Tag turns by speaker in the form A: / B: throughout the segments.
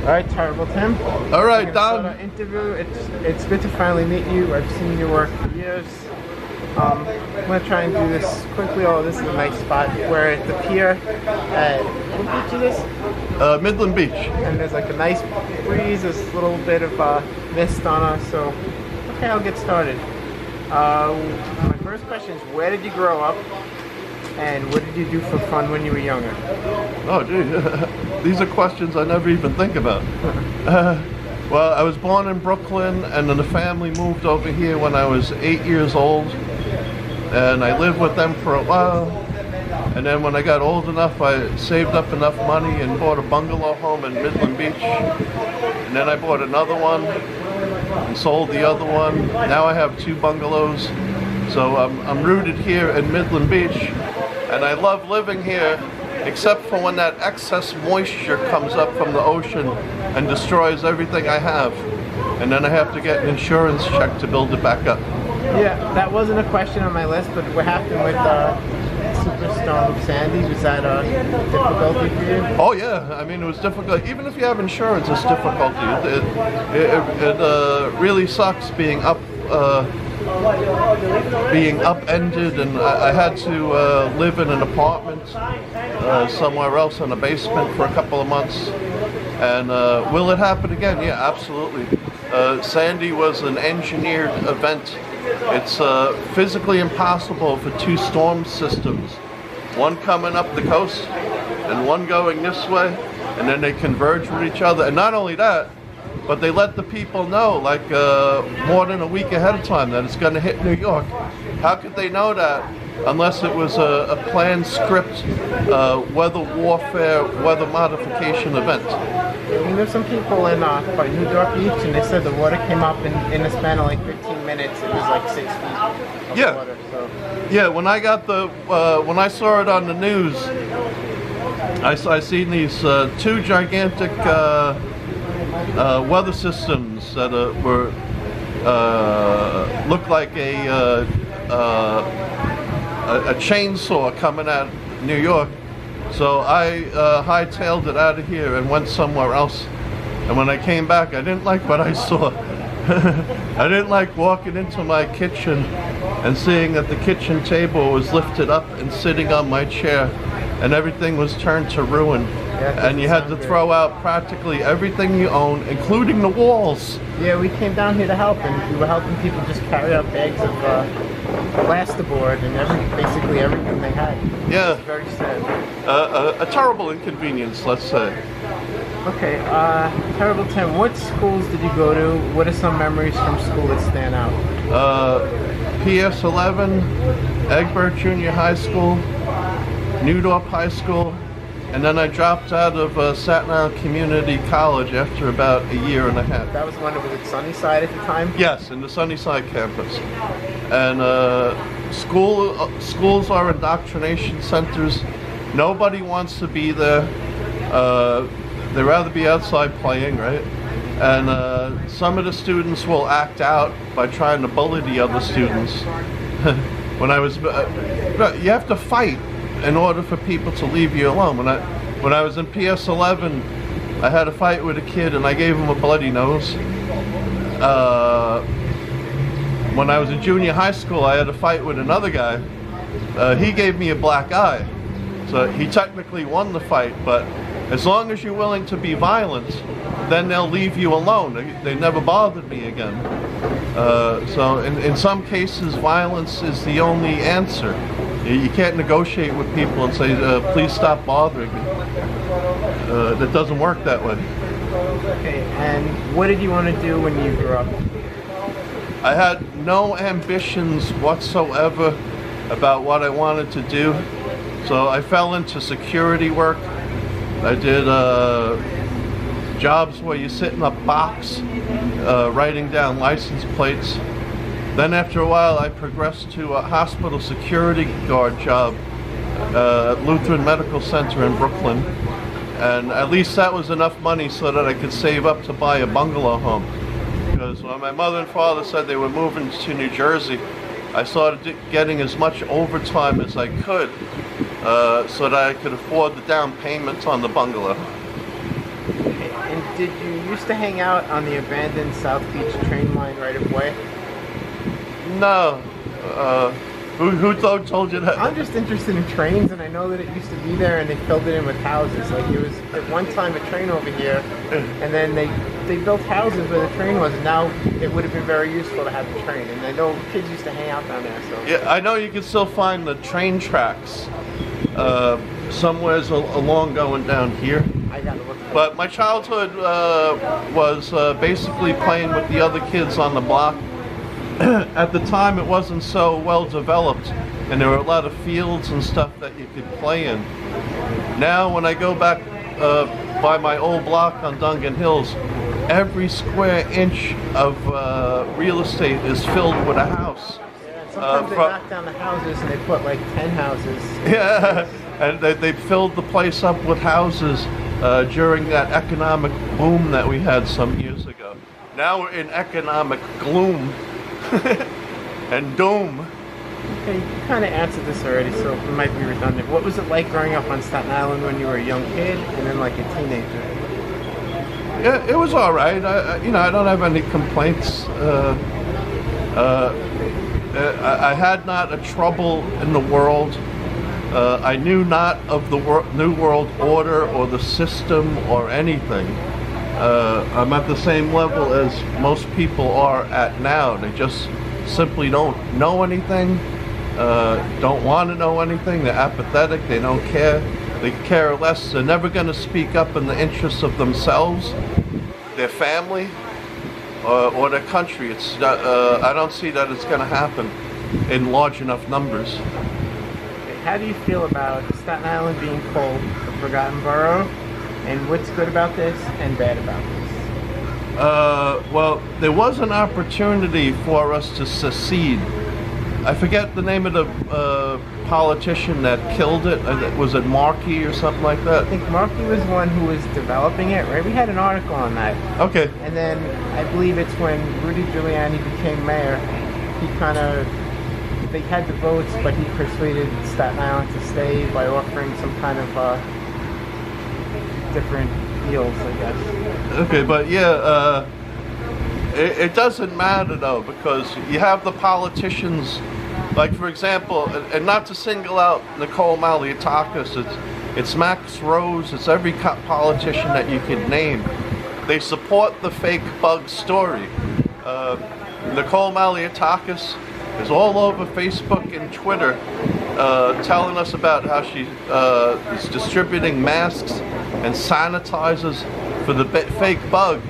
A: All right, Terrible Tim.
B: All right, Don.
A: Interview. It's good to finally meet you. I've seen your work for years. I'm gonna try and do this quickly. Oh, this is a nice spot. We're at the Pier. What beach is this?
B: Midland Beach.
A: And there's like a nice breeze. There's a little bit of mist on us. So, okay, I'll get started. My first question is, where did you grow up? And what did you do for fun when you were younger?
B: Oh, gee. These are questions I never even think about. Well, I was born in Brooklyn, and then the family moved over here when I was 8 years old. And I lived with them for a while. And then when I got old enough, I saved up enough money and bought a bungalow home in Midland Beach. And then I bought another one and sold the other one. Now I have 2 bungalows. So I'm rooted here in Midland Beach. And I love living here, except for when that excess moisture comes up from the ocean and destroys everything I have. And then I have to get an insurance check to build it back up.
A: Yeah, that wasn't a question on my list, but what happened with Superstorm Sandy? Was that a difficulty for you?
B: Oh yeah, I mean it was difficult. Even if you have insurance, it's difficulty. It really sucks being upended, and I had to live in an apartment somewhere else in a basement for a couple of months. And will it happen again? Yeah, absolutely. Sandy was an engineered event. It's physically impossible for 2 storm systems, one coming up the coast and one going this way, and then they converge with each other. And not only that, but they let the people know, like more than a week ahead of time, that it's going to hit New York. How could they know that unless it was a planned script weather warfare, weather modification event?
A: You know, some people in New York Beach, and they said the water came up in the span of like 15 minutes. It was like 6 feet of water. So.
B: Yeah, when I got when I saw it on the news, I seen these 2 gigantic weather systems that were looked like a chainsaw coming at New York. So I hightailed it out of here and went somewhere else. And when I came back, I didn't like what I saw. I didn't like walking into my kitchen and seeing that the kitchen table was lifted up and sitting on my chair, and everything was turned to ruin.
A: Yeah,
B: and you had to throw out practically everything you own, including the walls.
A: Yeah, we came down here to help, and we were helping people just carry out bags of plasterboard and basically everything they had.
B: Yeah.
A: It was very sad.
B: A terrible inconvenience, let's say.
A: Okay, Terrible Tim, what schools did you go to? What are some memories from school that stand out?
B: PS 11, Egbert Junior High School, Newdorp High School, and then I dropped out of Staten Community College after about a year and a half.
A: That was the one that was at Sunnyside at the time?
B: Yes, in the Sunnyside campus. And schools are indoctrination centers. Nobody wants to be there. They'd rather be outside playing, right? And some of the students will act out by trying to bully the other students. When I was, you have to fight in order for people to leave you alone. When I was in PS 11, I had a fight with a kid and I gave him a bloody nose. When I was in junior high school, I had a fight with another guy. He gave me a black eye. So he technically won the fight, but as long as you're willing to be violent, then they'll leave you alone. They never bothered me again. So in some cases, violence is the only answer. You can't negotiate with people and say, please stop bothering me. That doesn't work that way.
A: Okay, and what did you want to do when you grew up?
B: I had no ambitions whatsoever about what I wanted to do. So I fell into security work. I did jobs where you sit in a box writing down license plates. Then after a while I progressed to a hospital security guard job at Lutheran Medical Center in Brooklyn. And at least that was enough money so that I could save up to buy a bungalow home. Because when my mother and father said they were moving to New Jersey, I started getting as much overtime as I could so that I could afford the down payment on the bungalow.
A: In Did you used to hang out on the abandoned South Beach train line right of way?
B: No. Who told you that?
A: I'm just interested in trains, and I know that it used to be there, and they filled it in with houses. Like, it was at one time a train over here, and then they built houses where the train was, and now it would have been very useful to have the train. And I know kids used to hang out down there. So
B: Yeah, I know you can still find the train tracks somewheres along going down here.
A: I gotta look.
B: But my childhood was basically playing with the other kids on the block. At the time, it wasn't so well developed, and there were a lot of fields and stuff that you could play in. Now, when I go back by my old block on Dungan Hills, every square inch of real estate is filled with a house.
A: Yeah, sometimes they knock down the houses and they put like 10 houses.
B: Yeah, and they filled the place up with houses during that economic boom that we had some years ago. Now we're in economic gloom and doom.
A: Okay, you kind of answered this already, so it might be redundant. What was it like growing up on Staten Island when you were a young kid and then like a teenager?
B: Yeah, it was all right. I don't have any complaints. I had not a trouble in the world. I knew not of the New World Order or the system or anything. I'm at the same level as most people are at now. They just simply don't know anything, don't want to know anything. They're apathetic. They don't care. They care less. They're never going to speak up in the interests of themselves, their family, or their country. It's not, I don't see that it's going to happen in large enough numbers.
A: How do you feel about Staten Island being called the Forgotten Borough? And what's good about this and bad about this?
B: Well, there was an opportunity for us to secede. I forget the name of the politician that killed it. Was it Markey or something like that?
A: I think Markey was the one who was developing it, right? We had an article on that.
B: Okay.
A: And then I believe it's when Rudy Giuliani became mayor, he kind of, they had the votes, but he persuaded Staten Island to stay by offering some kind of different deals, I guess.
B: Okay, but yeah, it doesn't matter though, because you have the politicians, like for example, and not to single out Nicole Malliotakis, it's Max Rose, it's every politician that you can name. They support the fake bug story. Nicole Malliotakis is all over Facebook and Twitter telling us about how she is distributing masks and sanitizers for the fake bug,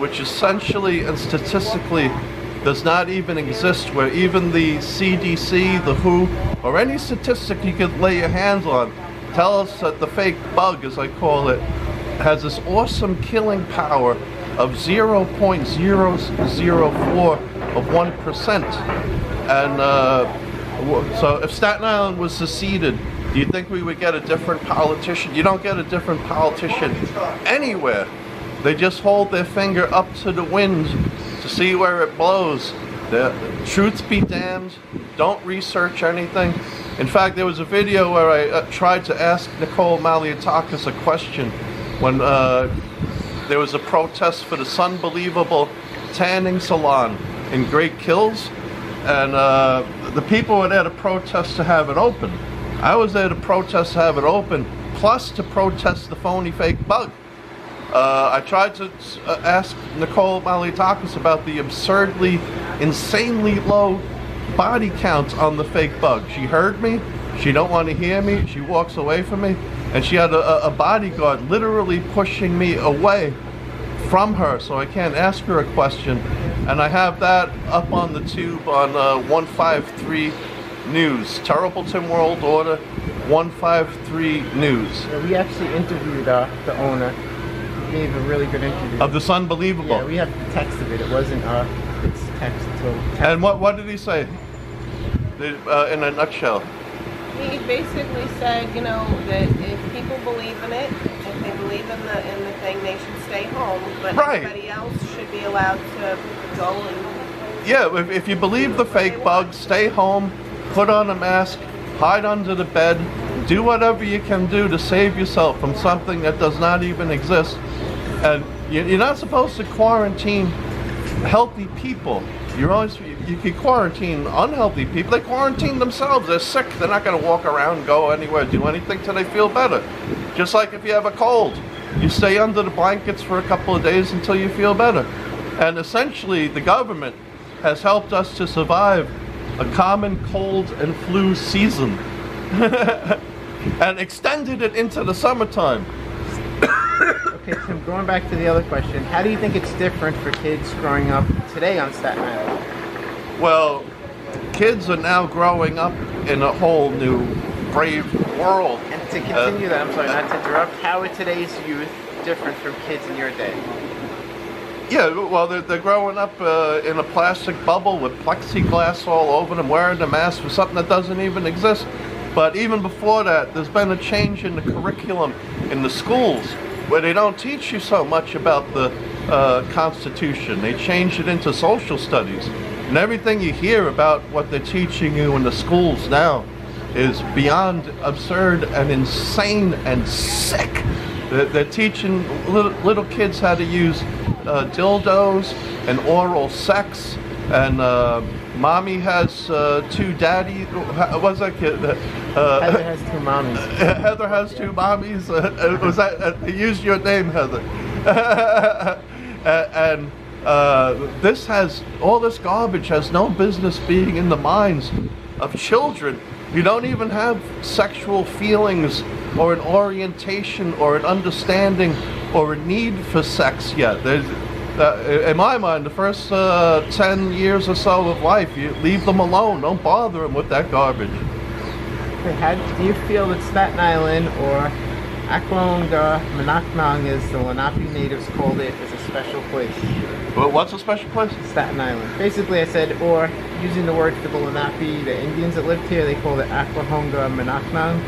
B: which essentially and statistically does not even exist, where even the CDC, the WHO, or any statistic you could lay your hands on tell us that the fake bug, as I call it, has this awesome killing power of 0.004 of 1%. And so if Staten Island was seceded, do you think we would get a different politician? You don't get a different politician anywhere. They just hold their finger up to the wind to see where it blows. The truth be damned, don't research anything. In fact, there was a video where I tried to ask Nicole Malliotakis a question when there was a protest for the Sunbelievable tanning salon in Great Kills, and the people were there to protest to have it open. I was there to protest to have it open, plus to protest the phony fake bug. I tried to ask Nicole Malliotakis about the absurdly, insanely low body count on the fake bug. She heard me, she don't want to hear me, she walks away from me, and she had a bodyguard literally pushing me away from her so I can't ask her a question. And I have that up on the tube on 153 News. Terribleton World Order 153 News.
A: Yeah, we actually interviewed the owner. He gave a really good interview.
B: Of the Sunbelievable?
A: Yeah, we have the text of it. It wasn't it's text.
B: And what did he say? In a nutshell.
C: He basically said, you know, that if people believe in it, if they believe in the thing, they should stay home. But everybody else should be allowed to go and...
B: Yeah, if you believe the fake bug, stay home, put on a mask, hide under the bed, do whatever you can do to save yourself from something that does not even exist. And You're not supposed to quarantine healthy people. You can quarantine unhealthy people. They quarantine themselves. They're sick. They're not going to walk around, go anywhere, do anything till they feel better. Just like if you have a cold, you stay under the blankets for a couple of days until you feel better. And essentially, the government has helped us to survive a common cold and flu season and extended it into the summertime.
A: Okay, Tim, going back to the other question, how do you think it's different for kids growing up today on Staten Island?
B: Well, kids are now growing up in a whole new, brave world.
A: And to continue that, I'm sorry, not to interrupt, how are today's youth different from kids in your day?
B: Yeah, well, they're growing up in a plastic bubble with plexiglass all over them, wearing a mask for something that doesn't even exist. But even before that, there's been a change in the curriculum in the schools where they don't teach you so much about the Constitution. They changed it into social studies. And everything you hear about what they're teaching you in the schools now is beyond absurd and insane and sick. They're teaching little kids how to use dildos and oral sex, and mommy has two daddy. What's that kid?
A: Heather has two mommies.
B: Heather has two mommies. Was that? They used your name, Heather. And all this garbage has no business being in the minds of children. You don't even have sexual feelings or an orientation or an understanding or a need for sex yet. In my mind, the first 10 years or so of life, you leave them alone. Don't bother them with that garbage.
A: How do you feel that Staten Island, or Akwonga Manaknang as the Lenape natives called it, is a special place?
B: Well, what's a special place?
A: Staten Island. Basically, I said, or using the word for the Lenape, the Indians that lived here, they called it Akwonga Manaknang.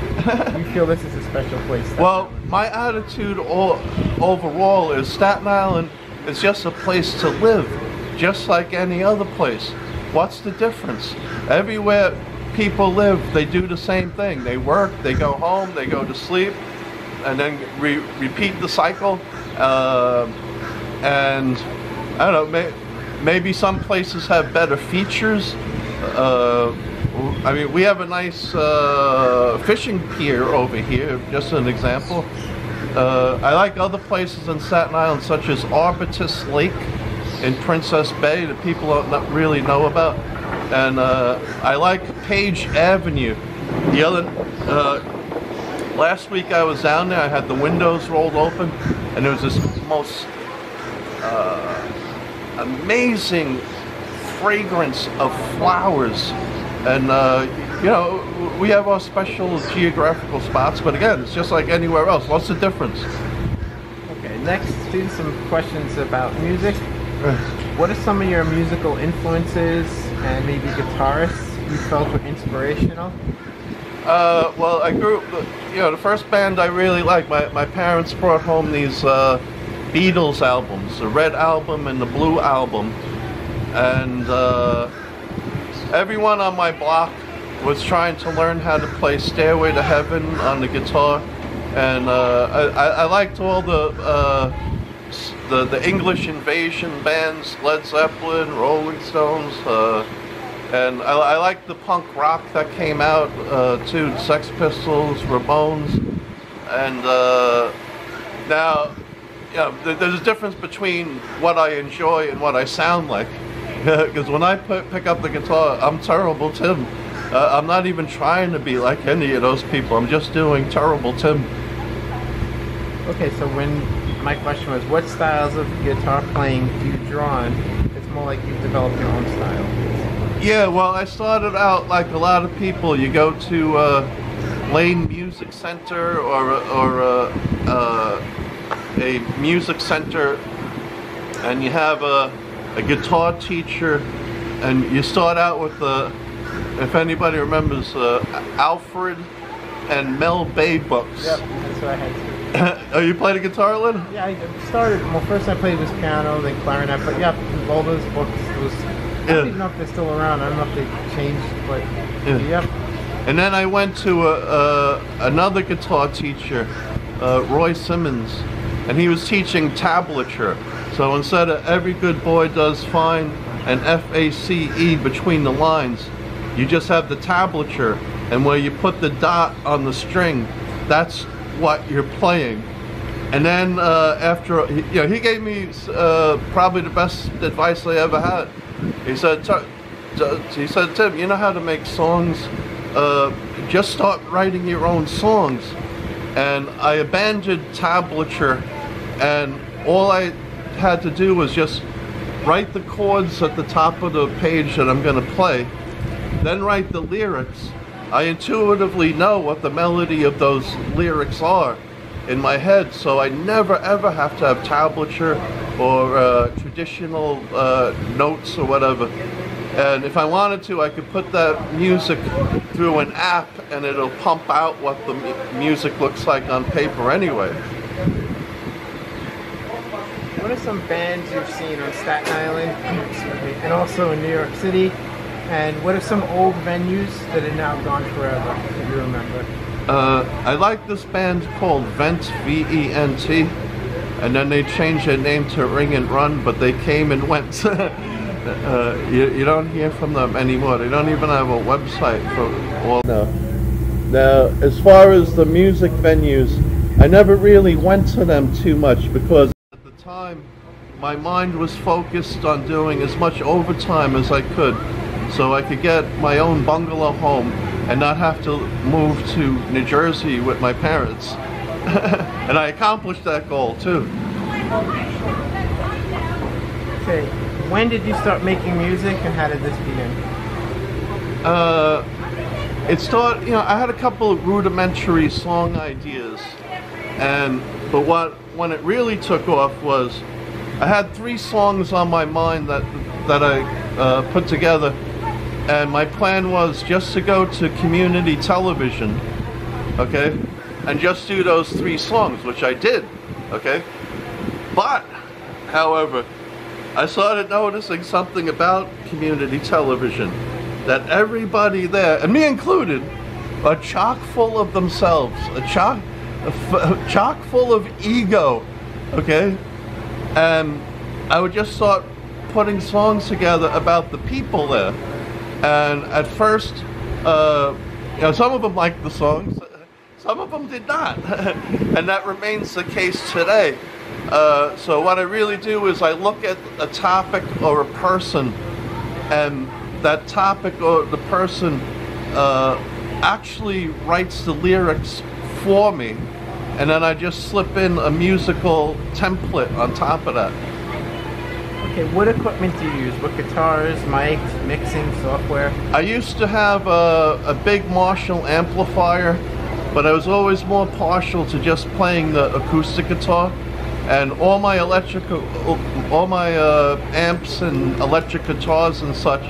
A: You feel this is a special place?
B: Well, my attitude overall is Staten Island is just a place to live, just like any other place. What's the difference? Everywhere people live, they do the same thing. They work, they go home, they go to sleep, and then repeat the cycle. And I don't know, maybe some places have better features. I mean, we have a nice fishing pier over here, just an example. I like other places in Staten Island, such as Arbutus Lake in Princess Bay, that people don't really know about. And I like Page Avenue. Last week I was down there, I had the windows rolled open, and there was this most amazing fragrance of flowers. And you know, we have our special geographical spots, but again, it's just like anywhere else. What's the difference?
A: Okay, next, do some questions about music. What are some of your musical influences and maybe guitarists you felt were inspirational?
B: Well, I grew up, you know, the first band I really liked, my parents brought home these Beatles albums, the Red Album and the Blue Album, and everyone on my block was trying to learn how to play Stairway to Heaven on the guitar, and I liked all the English invasion bands, Led Zeppelin, Rolling Stones, and I liked the punk rock that came out too, Sex Pistols, Ramones, and now, you know, there's a difference between what I enjoy and what I sound like. Because when I pick up the guitar, I'm Terrible Tim. I'm not even trying to be like any of those people. I'm just doing Terrible Tim.
A: Okay, so my question was, what styles of guitar playing do you draw on? It's more like you've developed your own style.
B: Yeah, well, I started out like a lot of people. You go to Lane Music Center or a music center, and you have a guitar teacher, and you start out with if anybody remembers, Alfred and Mel Bay books.
A: Yep, that's what I had too.
B: Oh, you played a guitar, Lynn?
A: Yeah, I started, well, first I played was piano, then clarinet, but yeah, all those books, I don't even know if they're still around. I don't know if they changed, but yeah.
B: And then I went to another guitar teacher, Roy Simmons, and he was teaching tablature. So instead of every good boy does fine and FACE between the lines, you just have the tablature, and where you put the dot on the string, that's what you're playing. And then after, he gave me probably the best advice I ever had. He said, Tim, you know how to make songs? Just start writing your own songs. And I abandoned tablature, and all I had to do was just write the chords at the top of the page that I'm going to play, then write the lyrics. I intuitively know what the melody of those lyrics are in my head, so I never ever have to have tablature or traditional notes or whatever. And if I wanted to, I could put that music through an app and it'll pump out what the music looks like on paper anyway.
A: What are some bands you've seen on Staten Island and also in New York City? And what are some old venues that are now gone forever that you remember?
B: I like this band called Vent, V-E-N-T, and then they changed their name to Ring and Run, but they came and went. You don't hear from them anymore. They don't even have a website for all. Now, as far as the music venues, I never really went to them too much because at the time my mind was focused on doing as much overtime as I could, so I could get my own bungalow home and not have to move to New Jersey with my parents. And I accomplished that goal too.
A: Okay, when did you start making music and how did this begin?
B: It started, I had a couple of rudimentary song ideas, but when it really took off was I had 3 songs on my mind that I put together. And my plan was just to go to community television, okay, and just do those 3 songs, which I did, okay. But, however, I started noticing something about community television, that everybody there, and me included, are chock full of themselves, chock full of ego, okay. And I would just start putting songs together about the people there. And at first, some of them liked the songs, some of them did not, and that remains the case today. So what I really do is I look at a topic or a person, and that topic or the person actually writes the lyrics for me, and then I just slip in a musical template on top of that.
A: Okay, what equipment do you use? What guitars, mics, mixing, software? I
B: used to have a big Marshall amplifier, but I was always more partial to just playing the acoustic guitar. And all my amps and electric guitars and such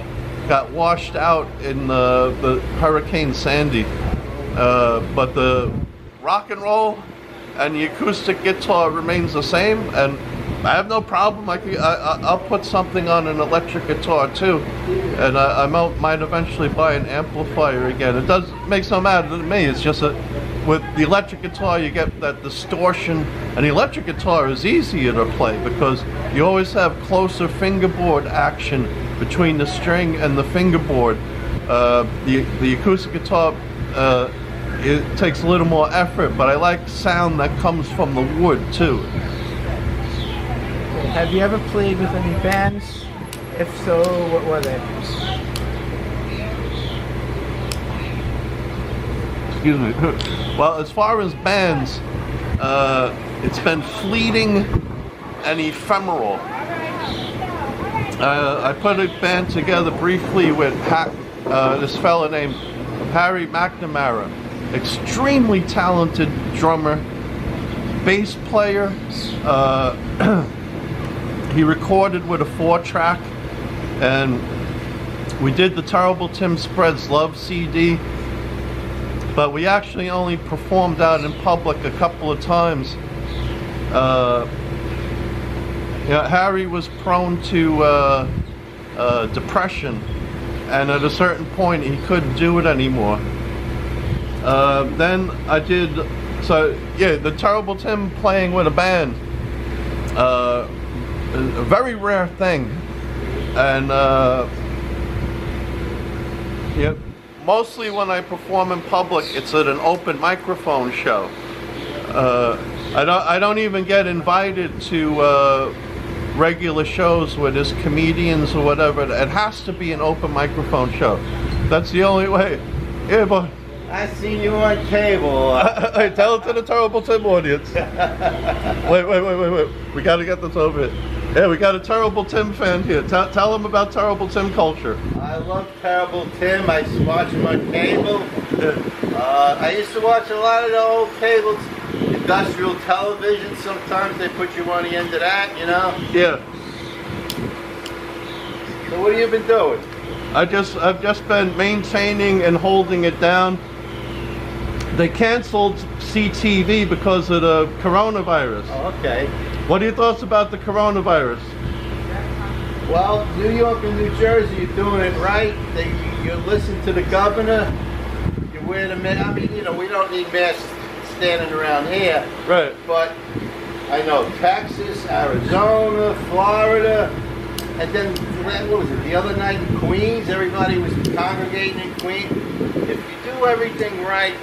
B: got washed out in the Hurricane Sandy. But the rock and roll and the acoustic guitar remains the same, and I have no problem. I'll put something on an electric guitar too, and I might eventually buy an amplifier again. It makes no matter to me. It's just with the electric guitar you get that distortion, and the electric guitar is easier to play because you always have closer fingerboard action between the string and the fingerboard. The acoustic guitar, it takes a little more effort, but I like sound that comes from the wood too.
A: Have you ever played with any bands? If so, what were they?
B: Excuse me. Well, as far as bands, it's been fleeting and ephemeral. I put a band together briefly with this fella named Harry McNamara, extremely talented drummer, bass player. He recorded with a 4-track, and we did the Terrible Tim Spreads Love CD, but we actually only performed out in public a couple of times. Harry was prone to depression, and at a certain point he couldn't do it anymore. Then I did, the Terrible Tim playing with a band. a very rare thing, and yeah, mostly when I perform in public, it's at an open microphone show. I don't even get invited to regular shows where there's comedians or whatever. It has to be an open microphone show. That's the only way. Yeah, but
D: I seen you on cable.
B: Hey, tell it to the Terrible Tim audience. Wait. We got to get this over here. Yeah, we got a Terrible Tim fan here. Tell him about Terrible Tim culture.
D: I love Terrible Tim. I used to watch him on cable. I used to watch a lot of the old cable, industrial television. Sometimes they put you on the end of that, you know?
B: Yeah.
D: So what have you been doing?
B: I've just been maintaining and holding it down. They canceled CTV because of the coronavirus.
D: Oh, okay.
B: What are your thoughts about the coronavirus?
D: Well, New York and New Jersey, you're doing it right. You listen to the governor. You wear the mask. I mean, you know, we don't need masks standing around here.
B: Right.
D: But I know Texas, Arizona, Florida, and then what was it? The other night in Queens, everybody was congregating in Queens. If you do everything right,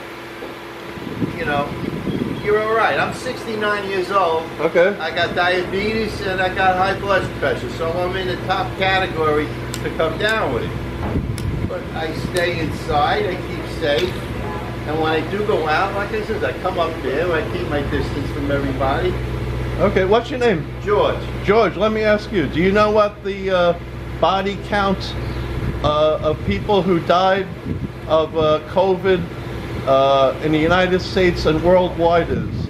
D: you know, you're all right. I'm 69 years old.
B: Okay.
D: I got diabetes and I got high blood pressure, so I'm in the top category to come down with it. But I stay inside, I keep safe, and when I do go out, like I said, I come up there, I keep my distance from everybody.
B: Okay, what's your name?
D: George.
B: George, let me ask you, do you know what the body count of people who died of COVID in the United States and worldwide is?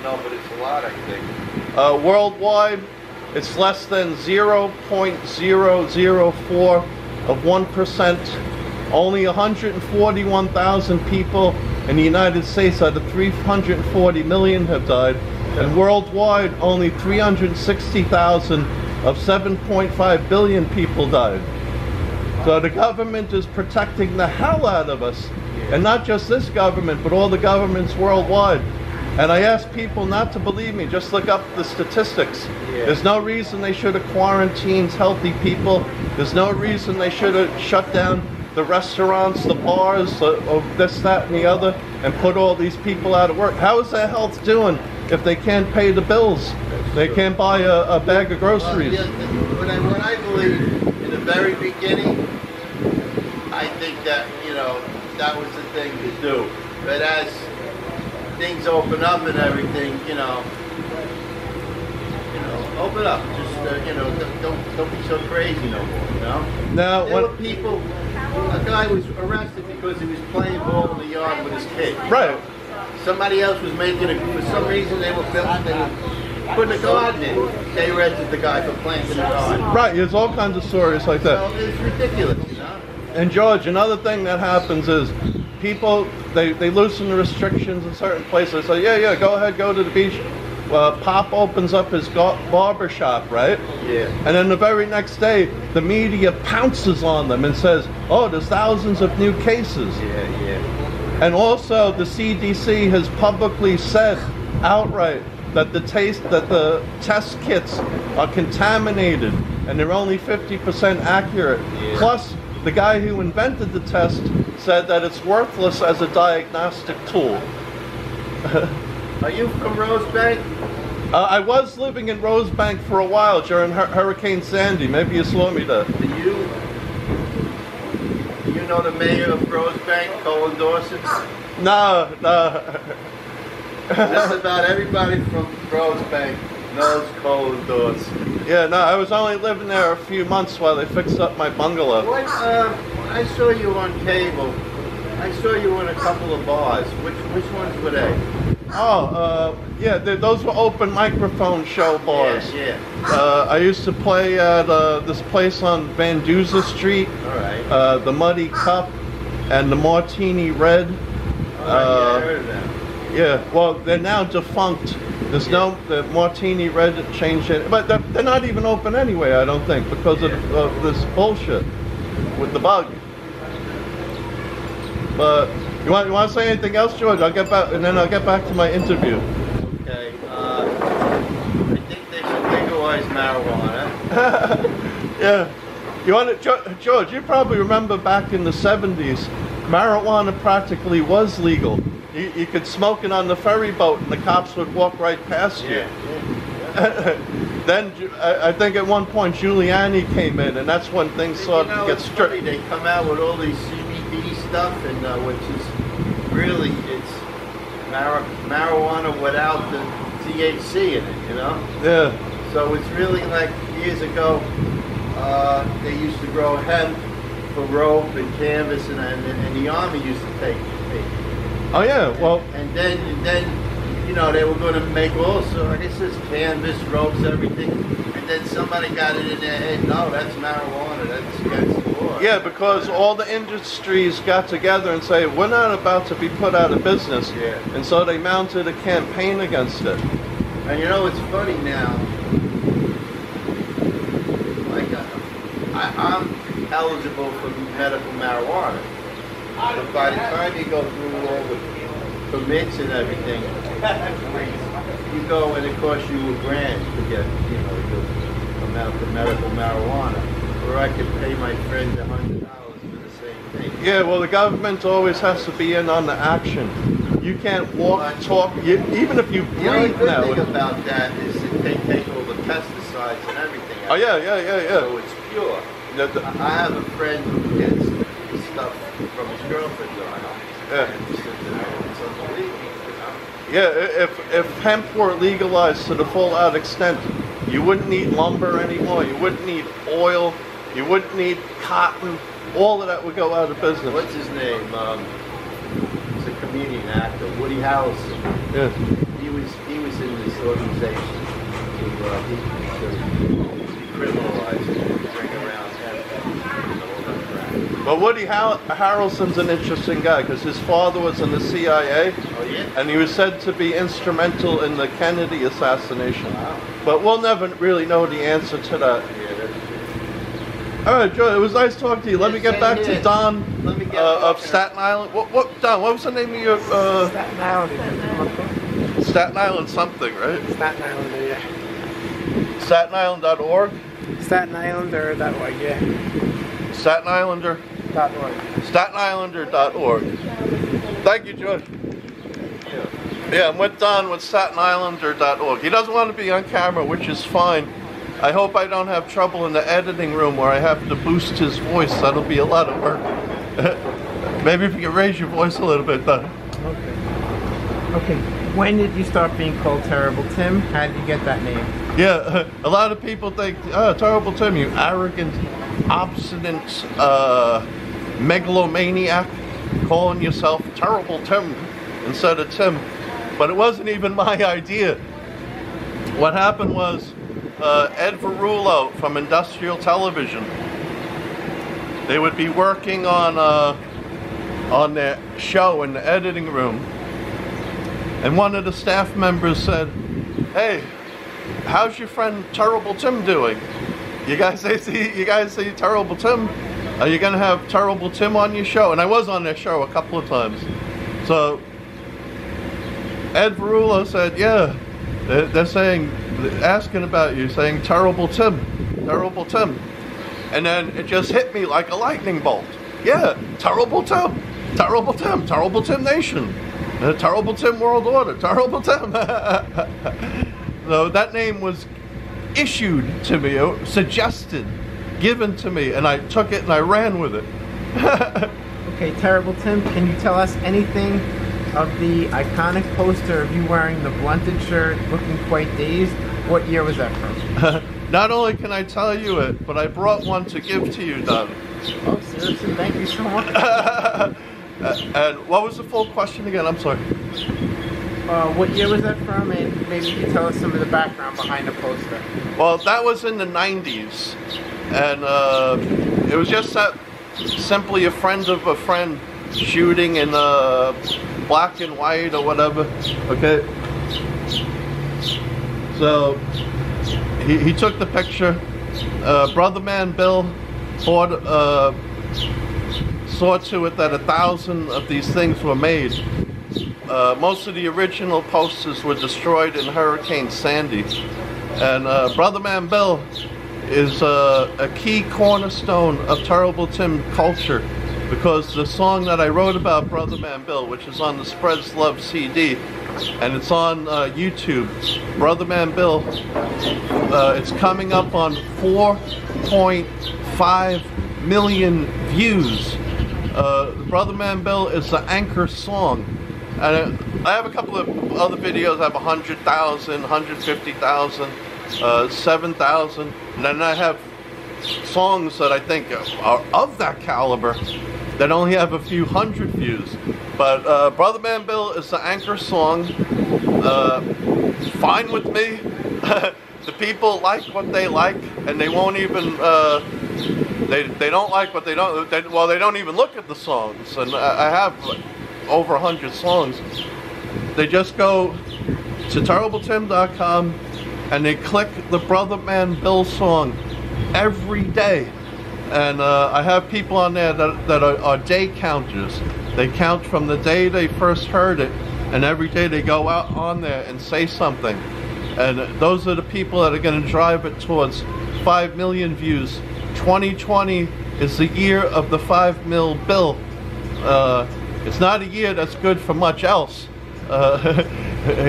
D: No, but it's a lot, I think.
B: Worldwide, it's less than 0.004 of 1%. Only 141,000 people in the United States out of 340 million have died. And worldwide, only 360,000 of 7.5 billion people died. So the government is protecting the hell out of us. And not just this government, but all the governments worldwide. And I ask people not to believe me, just look up the statistics.
D: Yeah.
B: There's no reason they should have quarantined healthy people. There's no reason they should have shut down the restaurants, the bars, of this, that, and the other, and put all these people out of work. How is their health doing if they can't pay the bills? They can't buy a bag of groceries.
D: Well, yeah, what I believe in the very beginning, I think that, you know, that was the thing to do. But as things open up and everything, you know, open up. Just you know, don't be so crazy no more. You know.
B: Now,
D: there were people. A guy was arrested because he was playing ball in the yard with his kid.
B: Right.
D: Somebody else was making it. For some reason, they were putting a garden in. They arrested the guy for planting a garden.
B: Right. There's all kinds of stories like that.
D: So it's ridiculous, you know.
B: And George, another thing that happens is people, they loosen the restrictions in certain places. They say, yeah, go ahead, go to the beach. Pop opens up his barber shop, right?
D: Yeah.
B: And then the very next day, the media pounces on them and says, oh, there's thousands of new cases.
D: Yeah.
B: And also, the CDC has publicly said outright that the test kits are contaminated and they're only 50% accurate.
D: Yeah.
B: Plus, the guy who invented the test said that it's worthless as a diagnostic tool.
D: Are you from Rosebank?
B: I was living in Rosebank for a while during Hurricane Sandy. Maybe you saw me there.
D: Do you know the mayor of Rosebank, Colin Dawson?
B: No.
D: Just about everybody from Rosebank knows Colin Dawson.
B: Yeah, no, I was only living there a few months while they fixed up my bungalow.
D: What, I saw you on cable. I saw you in a couple of bars. Which ones were they?
B: Oh, yeah, those were open microphone show bars.
D: Yeah.
B: I used to play at this place on Van Duzer Street.
D: All right.
B: The Muddy Cup and the Martini Red.
D: All right, yeah, I heard of them.
B: Yeah, well, they're now defunct. There's the Martini Red changed it, but they're not even open anyway, I don't think, because of this bullshit with the bug. But you want to say anything else, George? I'll get back, and then I'll get back to my interview.
D: Okay. I think marijuana.
B: Yeah. You want to, George, you probably remember back in the 70s, marijuana practically was legal. You could smoke it on the ferry boat and the cops would walk right past you. Then I think at one point Giuliani came in, and that's when things started to get strict.
D: They come out with all these CBD stuff, and which is really, it's marijuana without the THC in it, you know?
B: Yeah.
D: So it's really like years ago, they used to grow hemp for rope and canvas, and the army used to take it.
B: Oh yeah, well.
D: And then you know, they were going to make also, I guess it's canvas, ropes, everything. And then somebody got it in their head, no, that's marijuana, that's against the law.
B: Yeah, because all the industries got together and say, we're not about to be put out of business.
D: Yeah.
B: And so they mounted a campaign against it.
D: And you know, it's funny now, like I'm eligible for medical marijuana. But by the time you go through all the permits and everything, you go and it costs you $1,000 to get, you know, the amount of medical marijuana, or I could pay my friend $100 for the same thing.
B: Yeah, well, the government always has to be in on the action. You can't walk, talk, even if you
D: The only
B: breathe
D: good
B: now.
D: thing about that is that they take all the pesticides and everything out.
B: Oh yeah.
D: So it's pure. I have a friend who gets stuff from his girlfriend's arm.
B: Yeah.
D: And he says, it's unbelievable.
B: Yeah, if hemp were legalized to the full out extent, you wouldn't need lumber anymore, you wouldn't need oil, you wouldn't need cotton, all of that would go out of business.
D: What's his name? He's a comedian actor, Woody Harrelson.
B: Yeah.
D: He was in this organization to decriminalize it and bring around hemp and all that crap.
B: But Woody Harrelson's an interesting guy because his father was in the CIA.
D: Oh yeah?
B: And he was said to be instrumental in the Kennedy assassination.
D: Wow.
B: But we'll never really know the answer to that.
D: Yeah, that's true.
B: All right, Joe, it was nice talking to you. Let me get back to Don of Staten Island. Don, what was the name of your...
A: Staten Island.
B: Staten Island something, right?
A: Staten Islander, yeah.
B: StatenIslander.org?
A: Staten Islander.org, yeah.
B: Staten Islander?
A: .org.
B: StatenIslander.org. Thank you, George. Yeah, I'm with Don with StatenIslander.org. He doesn't want to be on camera, which is fine. I hope I don't have trouble in the editing room where I have to boost his voice. That'll be a lot of work. Maybe if you can raise your voice a little bit, Don.
A: Okay. When did you start being called Terrible Tim? How did you get that name?
B: Yeah, a lot of people think, oh, Terrible Tim, you arrogant, obstinate, megalomaniac, calling yourself Terrible Tim instead of Tim. But it wasn't even my idea. What happened was Ed Verullo from Industrial Television, they would be working on their show in the editing room, and one of the staff members said, "Hey, how's your friend Terrible Tim doing? You guys see Terrible Tim? Are you gonna have Terrible Tim on your show?" And I was on their show a couple of times. So Ed Verullo said, "Yeah, they're asking about you, saying Terrible Tim, Terrible Tim." And then it just hit me like a lightning bolt. Yeah, Terrible Tim, Terrible Tim, Terrible Tim Nation, Terrible Tim World Order, Terrible Tim. So that name was issued to me, suggested, given to me, and I took it and I ran with it.
A: Okay, Terrible Tim, can you tell us anything of the iconic poster of you wearing the blunted shirt, looking quite dazed? What year was that from?
B: Not only can I tell you it, but I brought one to give to you, Don.
A: Oh, seriously? Thank you so much.
B: And what was the full question again? I'm sorry.
A: What year was that from? And maybe you can tell us some of the background behind the poster.
B: Well, that was in the 90s. And it was just simply a friend of a friend shooting in black and white or whatever. Okay. So he took the picture. Brotherman Bill saw to it that 1,000 of these things were made. Most of the original posters were destroyed in Hurricane Sandy. And Brotherman Bill is a key cornerstone of Terrible Tim culture, because the song that I wrote about Brotherman Bill, which is on the Spreads Love CD, and it's on YouTube, Brotherman Bill, it's coming up on 4.5 million views. Brotherman Bill is the anchor song. And I have a couple of other videos. I have 100,000, 150,000, 7,000, and then I have songs that I think are of that caliber that only have a few hundred views. But Brotherman Bill is the anchor song. Fine with me. The people like what they like, and they won't even they don't like what they don't. They don't even look at the songs. And I have over 100 songs. They just go to terribletim.com and they click the Brotherman Bill song every day. And I have people on there that are day counters. They count from the day they first heard it, and every day they go out on there and say something. And those are the people that are going to drive it towards 5 million views. 2020 is the year of the 5 mil bill. It's not a year that's good for much else.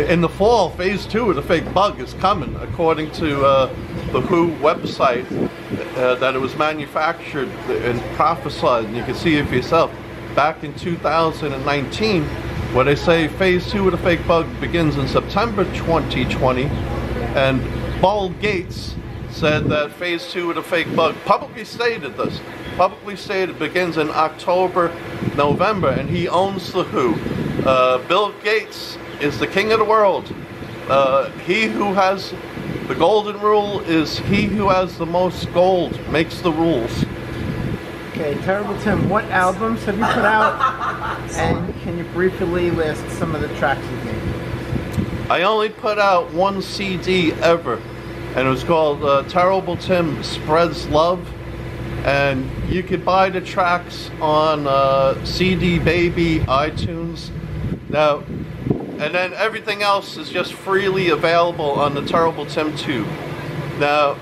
B: In the fall, phase 2 of the fake bug is coming, according to the WHO website, that it was manufactured and prophesied, and you can see it for yourself, back in 2019, where they say phase 2 of the fake bug begins in September 2020, and Bill Gates said that phase 2 of the fake bug, publicly stated begins in October, November, and he owns the WHO. Bill Gates is the king of the world. He who has the golden rule is he who has the most gold makes the rules.
A: Okay, Terrible Tim, what albums have you put out? And can you briefly list some of the tracks you've made?
B: I only put out one CD ever, and it was called Terrible Tim Spreads Love. And you could buy the tracks on CD Baby, iTunes. Now, and then everything else is just freely available on the Terrible Tim tube. Now,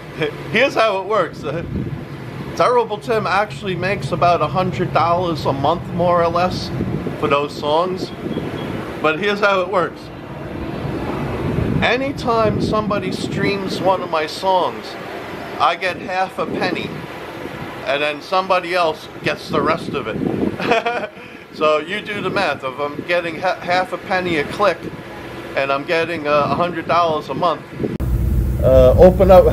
B: here's how it works. Terrible Tim actually makes about $100 a month, more or less, for those songs. But here's how it works. Anytime somebody streams one of my songs, I get half a penny, and then somebody else gets the rest of it. So you do the math. If I'm getting half a penny a click, and I'm getting $100 a month, open up.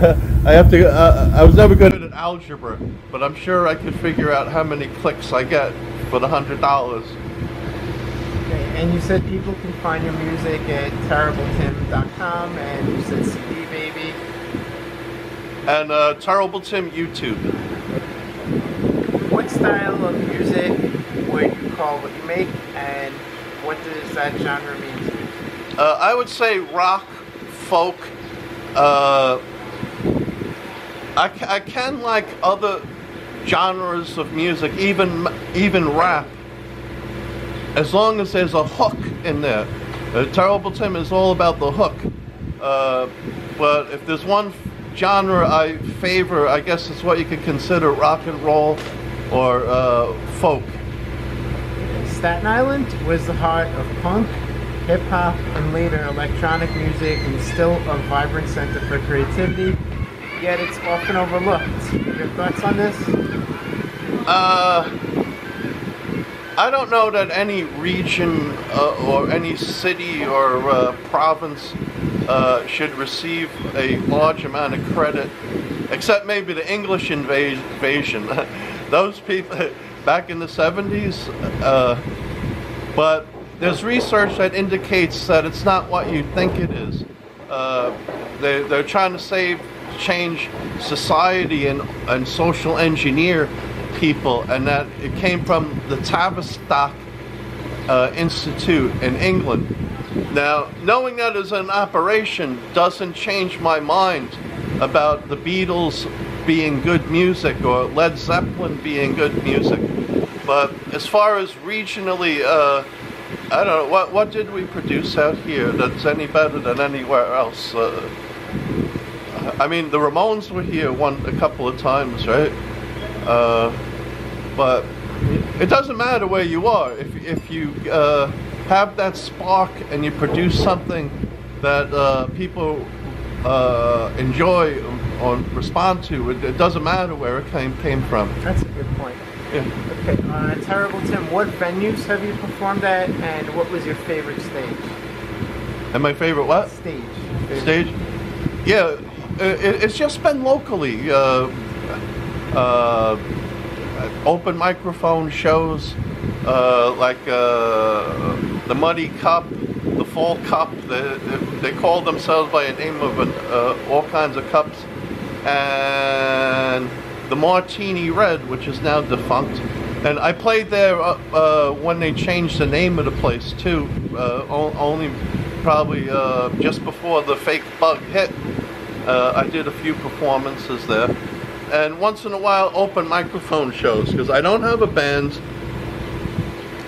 B: I have to. I was never good at algebra, but I'm sure I could figure out how many clicks I get for the $100.
A: Okay, and you said people can find your music at terribletim.com, and you said CD Baby.
B: And Terrible Tim YouTube.
A: What style of music would you call what you make, and what does that genre mean to you?
B: I would say rock, folk. I can like other genres of music, even rap, as long as there's a hook in there. Terrible Tim is all about the hook. But if there's one genre I favor, I guess it's what you could consider rock and roll or folk.
A: Staten Island was the heart of punk, hip-hop, and later electronic music, and still a vibrant center for creativity, yet it's often overlooked. Your thoughts on this?
B: I don't know that any region or any city or province should receive a large amount of credit, except maybe the English invasion. Those people back in the 70s, but there's research that indicates that it's not what you think it is. They're trying to change society and social engineer people, and that it came from the Tavistock Institute in England. Now, knowing that as an operation doesn't change my mind about the Beatles being good music or Led Zeppelin being good music. But as far as regionally, I don't know, what did we produce out here that's any better than anywhere else? I mean, the Ramones were here a couple of times, right? But it doesn't matter where you are. If you have that spark and you produce something that people enjoy or respond to, it doesn't matter where it came from.
A: That's a good point.
B: Yeah.
A: Okay, Terrible Tim, what venues have you performed at, and what was your favorite stage?
B: And my favorite what?
A: Stage.
B: Stage? Yeah, it's just been locally. Open microphone shows, like the Muddy Cup, the Fall Cup. They call themselves by a name of all kinds of cups, and the Martini Red, which is now defunct. And I played there when they changed the name of the place too. Only probably just before the fake bug hit. I did a few performances there. And once in a while, open microphone shows, because I don't have a band.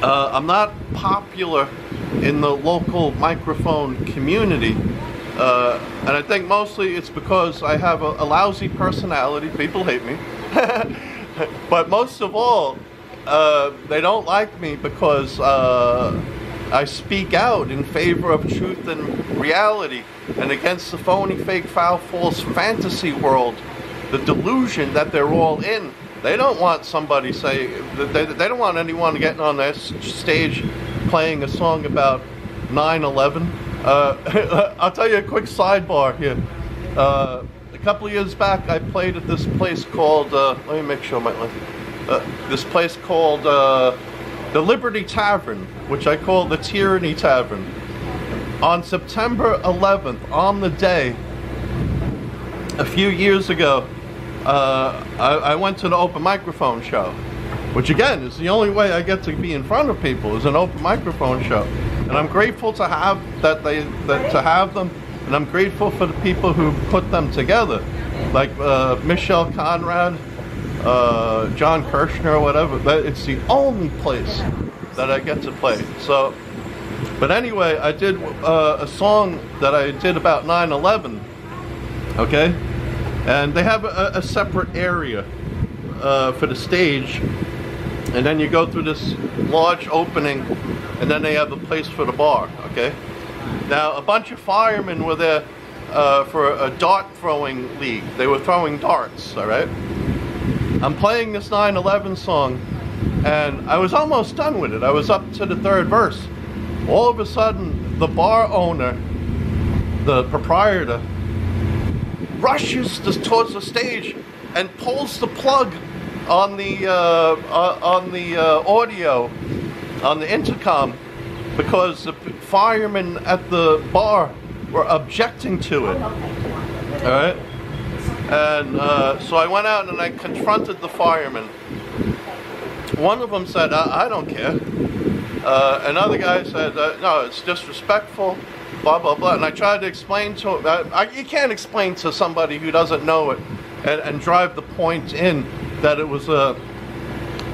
B: I'm not popular in the local microphone community. And I think mostly it's because I have a lousy personality. People hate me. But most of all, they don't like me because I speak out in favor of truth and reality and against the phony, fake, foul, false fantasy world. The delusion that they're all in. They don't want somebody they don't want anyone getting on that stage playing a song about 9/11. I'll tell you a quick sidebar here. A couple of years back, I played at this place called, let me make sure this place called the Liberty Tavern, which I call the Tyranny Tavern. On September 11th, on the day, a few years ago, I went to the open microphone show, which again is the only way I get to be in front of people is an open microphone show, and I'm grateful to have to have them, and I'm grateful for the people who put them together, like Michelle Conrad, John Kirshner, or whatever. It's the only place that I get to play. So, but anyway, I did a song that I did about 9/11. Okay. And they have a separate area for the stage, and then you go through this large opening, and then they have a place for the bar, okay? Now, a bunch of firemen were there for a dart throwing league. They were throwing darts, all right? I'm playing this 9/11 song, and I was almost done with it. I was up to the third verse. All of a sudden, the bar owner, the proprietor, rushes towards the stage and pulls the plug on the audio, on the intercom, because the firemen at the bar were objecting to it. All right, and so I went out and I confronted the firemen. One of them said, "I don't care." Another guy said, "No, it's disrespectful." Blah blah blah, and I tried to explain to him. You can't explain to somebody who doesn't know it and drive the point in that it was a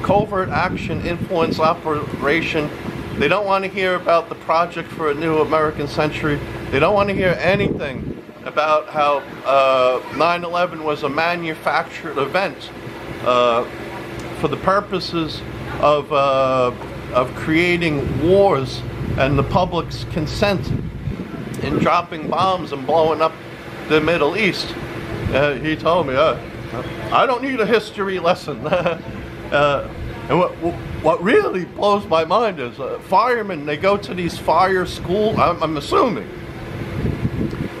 B: covert action influence operation. They don't want to hear about the Project for a New American Century. They don't want to hear anything about how 9/11 was a manufactured event for the purposes of creating wars and the public's consent in dropping bombs and blowing up the Middle East. He told me, I don't need a history lesson. And what really blows my mind is firemen, they go to these fire schools, I'm assuming,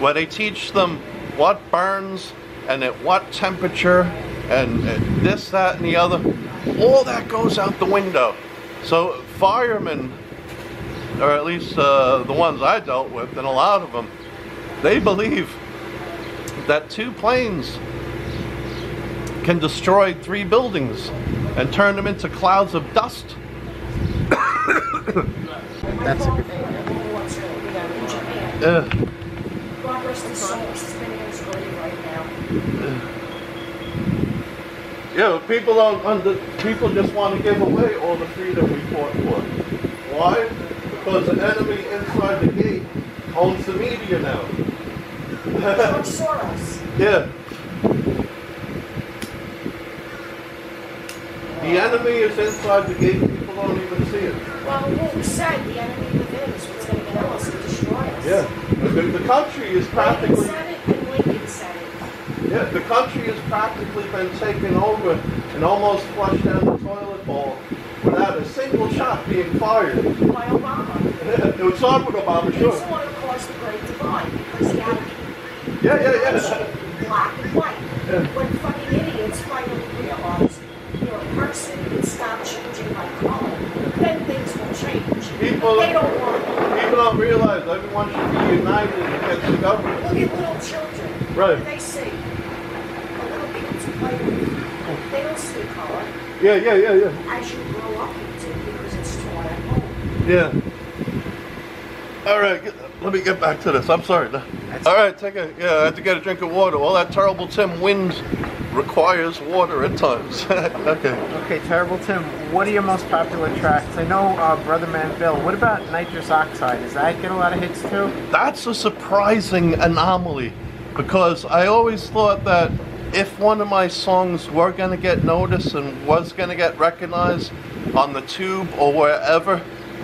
B: where they teach them what burns and at what temperature and this, that, and the other. All that goes out the window. So firemen, or at least the ones I dealt with, and a lot of them, they believe that 2 planes can destroy 3 buildings and turn them into clouds of dust.
A: That's a good point.
B: Yeah, people just want to give away all the freedom we fought for. Why? Because the enemy inside the gate owns the media now.
E: George Soros.
B: Yeah. The enemy is inside the gate. People don't even see it.
E: Well, who said the enemy within is what's going to kill us and destroy us?
B: Yeah. The country is practically...
E: Lincoln said it and Lincoln said it.
B: Yeah, the country has practically been taken over and almost flushed down the toilet bowl without a single shot being fired.
E: By Obama.
B: It would start with Obama, sure.
E: It's the one who caused the Great Divide because he had to keep
B: Yeah.
E: black and white.
B: Yeah.
E: When fucking idiots finally realize you're a person and stop changing by color, then things will change.
B: People
E: They don't want it.
B: People don't realize everyone should be united against the government.
E: Look at little children.
B: Right.
E: They see a little kids play with. They don't see color.
B: Yeah.
E: As you grow up, you do because it's taught at home.
B: Yeah. All right, let me get back to this. I'm sorry. All right, I had to get a drink of water. All that terrible Tim wind requires water at times. Okay.
A: Okay, Terrible Tim, what are your most popular tracks? I know Brotherman Bill. What about Nitrous Oxide? Does that get a lot of hits too?
B: That's a surprising anomaly because I always thought that if one of my songs were going to get noticed and was going to get recognized on the tube or wherever,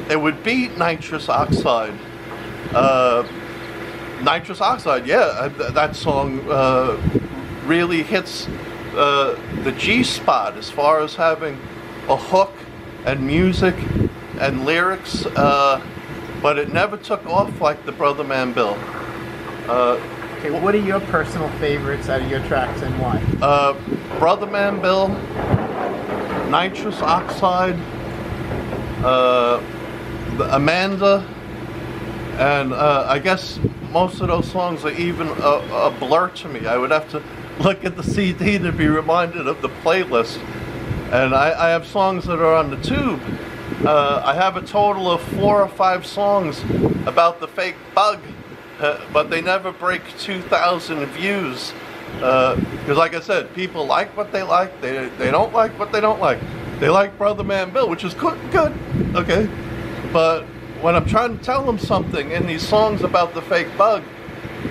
B: it would be Nitrous Oxide. Nitrous Oxide, yeah, that song really hits the G spot as far as having a hook and music and lyrics, but it never took off like the Brotherman Bill.
A: Okay, what are your personal favorites out of your tracks and why?
B: Brotherman Bill, Nitrous Oxide, Amanda, and I guess most of those songs are even a blur to me. I would have to look at the CD to be reminded of the playlist. And I have songs that are on the tube. I have a total of 4 or 5 songs about the fake bug, but they never break 2,000 views. Because like I said, people like what they like, they don't like what they don't like. They like Brotherman Bill, which is good, okay? But when I'm trying to tell them something in these songs about the fake bug,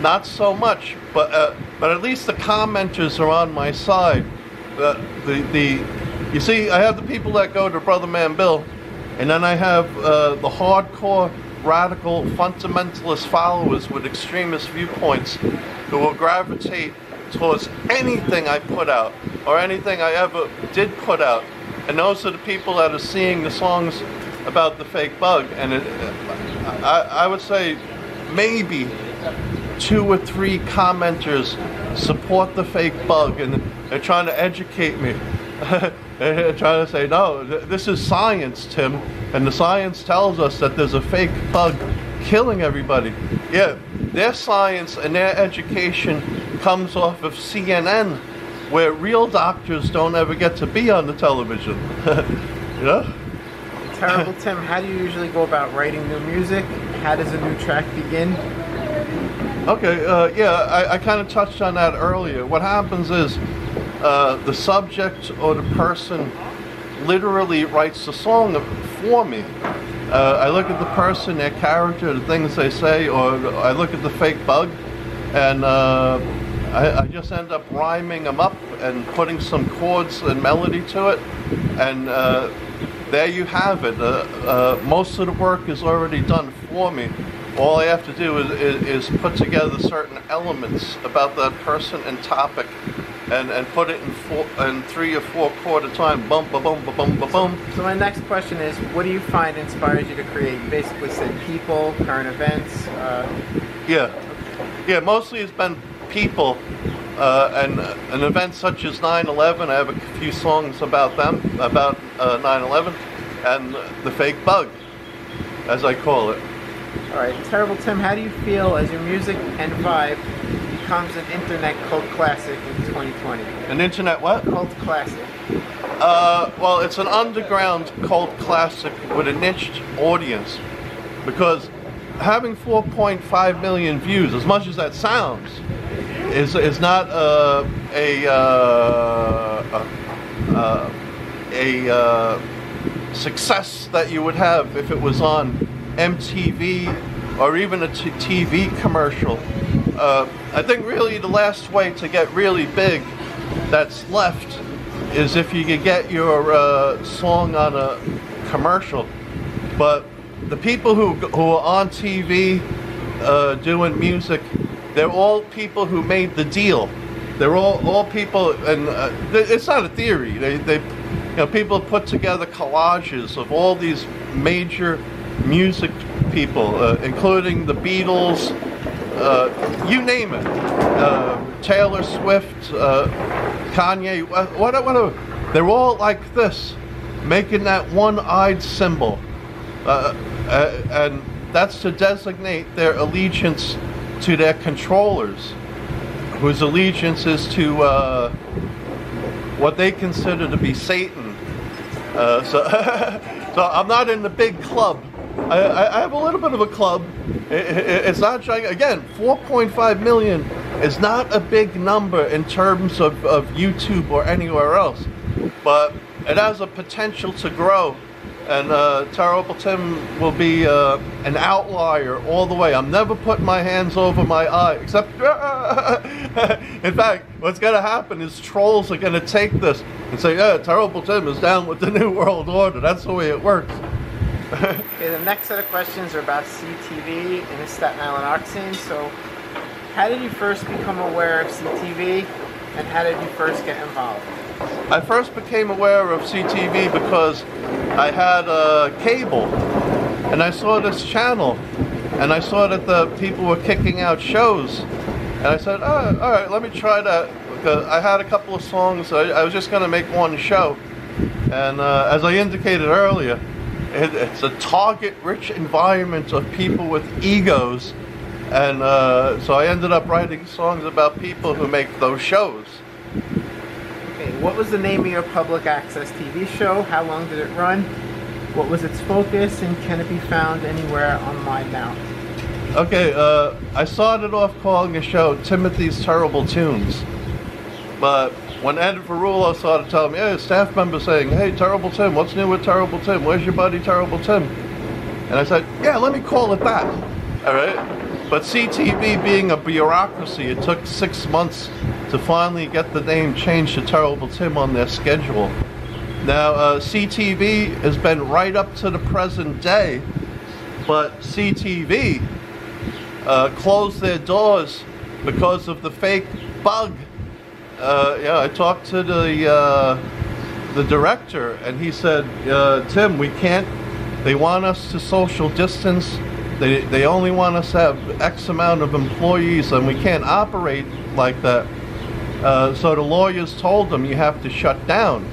B: not so much. But at least the commenters are on my side. You see, I have the people that go to Brotherman Bill, and then I have the hardcore, radical, fundamentalist followers with extremist viewpoints who will gravitate towards anything I put out or anything I ever did put out. And those are the people that are seeing the songs about the fake bug. And I would say maybe 2 or 3 commenters support the fake bug, and they're trying to educate me. They're trying to say, no, this is science, Tim, and the science tells us that there's a fake bug killing everybody. Yeah, their science and their education comes off of CNN, where real doctors don't ever get to be on the television. You know?
A: Terrible Tim, how do you usually go about writing new music? How does a new track begin?
B: Okay, I kind of touched on that earlier. What happens is the subject or the person literally writes the song for me. I look at the person, their character, the things they say, or I look at the fake bug, and I just end up rhyming them up and putting some chords and melody to it, and there you have it. Most of the work is already done for me. All I have to do is put together certain elements about that person and topic, and put it in 3 or 4 chord at a time. Bum, ba, bum, ba, bum, ba, bum.
A: So my next question is, what do you find inspires you to create? You basically said people, current events.
B: Yeah, mostly it's been people, and an event such as 9/11. I have a few songs about them, about 9/11, and the fake bug, as I call it.
A: All right, Terrible Tim, how do you feel as your music and vibe becomes an internet cult classic in 2020?
B: An internet what?
A: Cult classic.
B: Well, it's an underground cult classic with a niched audience, because having 4.5 million views, as much as that sounds, is not a success that you would have if it was on MTV or even a TV commercial. I think really the last way to get really big that's left is if you could get your song on a commercial. But the people who are on TV doing music, they're all people who made the deal. They're all people, and it's not a theory. People put together collages of all these major music people, including the Beatles, you name it, Taylor Swift, Kanye, whatever. They're all like this, making that one-eyed symbol, and that's to designate their allegiance to their controllers, whose allegiance is to what they consider to be Satan. So I'm not in the big club. I have a little bit of a club. It's not giant. Again, 4.5 million is not a big number in terms of YouTube or anywhere else, but it has a potential to grow. And Terrible Tim will be an outlier all the way. I'm never putting my hands over my eye, except, in fact, what's going to happen is trolls are going to take this and say, yeah, Terrible Tim is down with the New World Order. That's the way it works.
A: Okay, the next set of questions are about CTV and the Staten Island art scene. So, how did you first become aware of CTV, and how did you first get involved?
B: I first became aware of CTV because I had cable, and I saw this channel, and I saw that the people were kicking out shows, and I said, oh, all right, let me try that, because I had a couple of songs. I was just going to make one show, and as I indicated earlier, it's a target-rich environment of people with egos, and so I ended up writing songs about people who make those shows.
A: Okay, what was the name of your public access TV show? How long did it run? What was its focus, and can it be found anywhere online now?
B: Okay, I started off calling the show Timothy's Terrible Tunes, but when Ed Verullo started telling me, hey, a staff member saying, hey, Terrible Tim, what's new with Terrible Tim? Where's your buddy Terrible Tim? And I said, yeah, let me call it that. All right? But CTV being a bureaucracy, it took 6 months to finally get the name changed to Terrible Tim on their schedule. Now, CTV has been right up to the present day, but CTV closed their doors because of the fake bug. Yeah, I talked to the director, and he said, Tim, we can't, they want us to social distance. They only want us to have X amount of employees, and we can't operate like that. So the lawyers told them you have to shut down.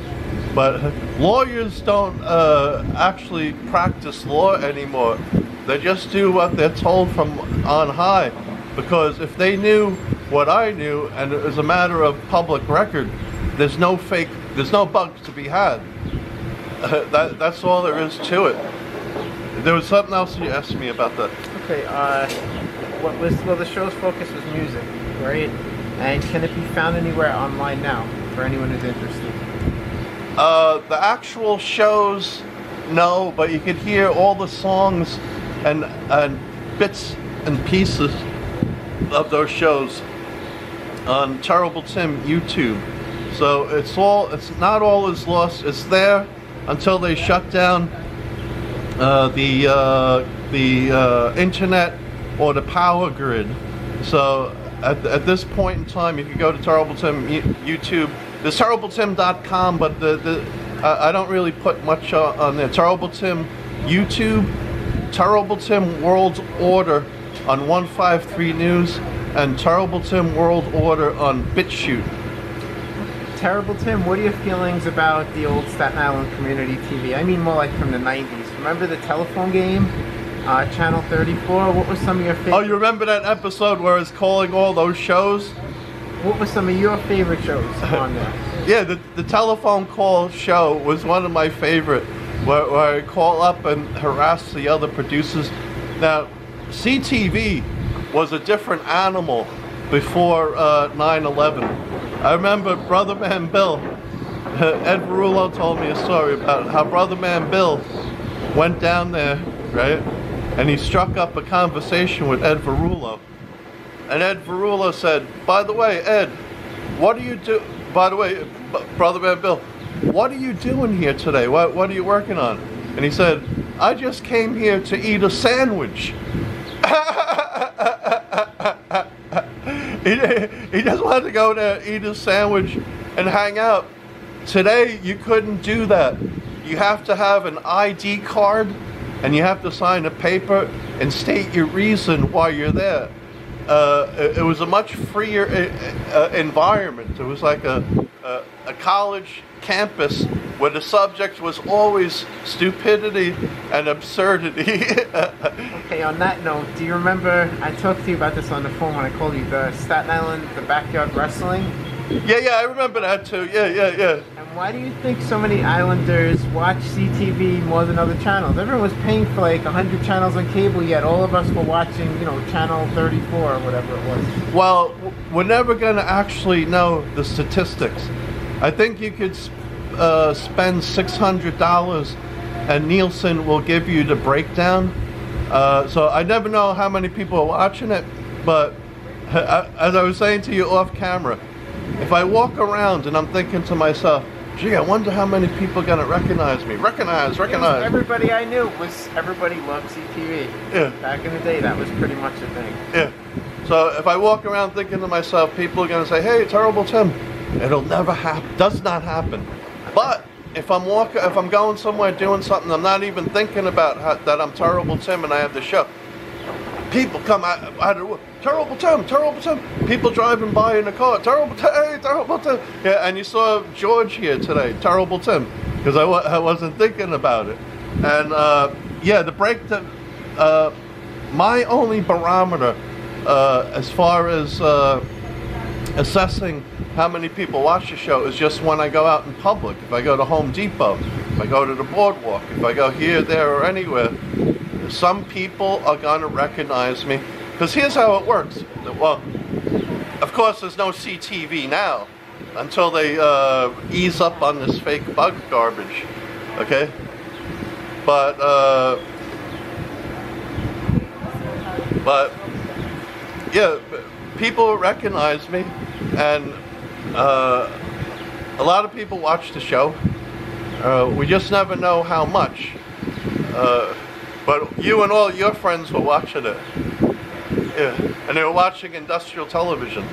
B: But lawyers don't actually practice law anymore. They just do what they're told from on high. Because if they knew what I knew, and it was a matter of public record, there's no bugs to be had. That's all there is to it. There was something else you asked me about that.
A: Okay, well, the show's focus was music, right? And can it be found anywhere online now for anyone who's interested?
B: The actual shows, no, but you could hear all the songs and bits and pieces of those shows on Terrible Tim YouTube. So it's not all is lost. It's there until they shut down the internet or the power grid. So at this point in time, you can go to Terrible Tim YouTube. There's TerribleTim.com, but I don't really put much on there. Terrible Tim YouTube, Terrible Tim World Order on 153 News, and Terrible Tim World Order on BitChute.
A: Terrible Tim, what are your feelings about the old Staten Island community TV? I mean more like from the 90s. Remember the telephone game? Channel 34? What were some of your favorite?
B: Oh, you remember that episode where it's calling all those shows?
A: What were some of your favorite shows on there?
B: Yeah, the telephone call show was one of my favorite, where I call up and harass the other producers. Now, CTV was a different animal before 9/11. I remember Brotherman Bill. Ed Verullo told me a story about how Brotherman Bill went down there, right? And he struck up a conversation with Ed Verullo. And Ed Varula said, by the way, Ed, what do you do? By the way, Brotherman Bill, what are you doing here today? What are you working on? And he said, I just came here to eat a sandwich. He just wanted to go there, eat a sandwich, and hang out. Today, you couldn't do that. You have to have an ID card, and you have to sign a paper and state your reason why you're there. It was a much freer environment. It was like a college campus where the subject was always stupidity and absurdity.
A: Okay, on that note, do you remember, I talked to you about this on the phone when I called you, the Staten Island, the backyard wrestling?
B: Yeah, I remember that too. Yeah.
A: And why do you think so many Islanders watch CTV more than other channels? Everyone was paying for like 100 channels on cable, yet all of us were watching, you know, channel 34 or whatever it was.
B: Well, we're never going to actually know the statistics. I think you could spend $600 and Nielsen will give you the breakdown. So I never know how many people are watching it, but as I was saying to you off camera, if I walk around and I'm thinking to myself, gee, I wonder how many people are going to recognize me. Recognize.
A: Everybody I knew everybody loved CTV.
B: Yeah.
A: Back in the day, that was pretty much the thing.
B: Yeah. So if I walk around thinking to myself, people are going to say, hey, Terrible Tim. It'll never happen. Does not happen. But if I'm going somewhere doing something, I'm not even thinking about that I'm Terrible Tim and I have the show. People come out of the Terrible Tim. People driving by in a car, Terrible Tim. Yeah, and you saw George here today, Terrible Tim, because I wasn't thinking about it. And yeah, the breakdown. My only barometer as far as assessing how many people watch the show is just when I go out in public. If I go to Home Depot, if I go to the boardwalk, if I go here, there, or anywhere, some people are going to recognize me. Because here's how it works. Well, of course, there's no CTV now until they ease up on this fake bug garbage. Okay? But yeah, people recognize me, and a lot of people watch the show. We just never know how much. But you and all your friends were watching it. Yeah, and they were watching industrial television.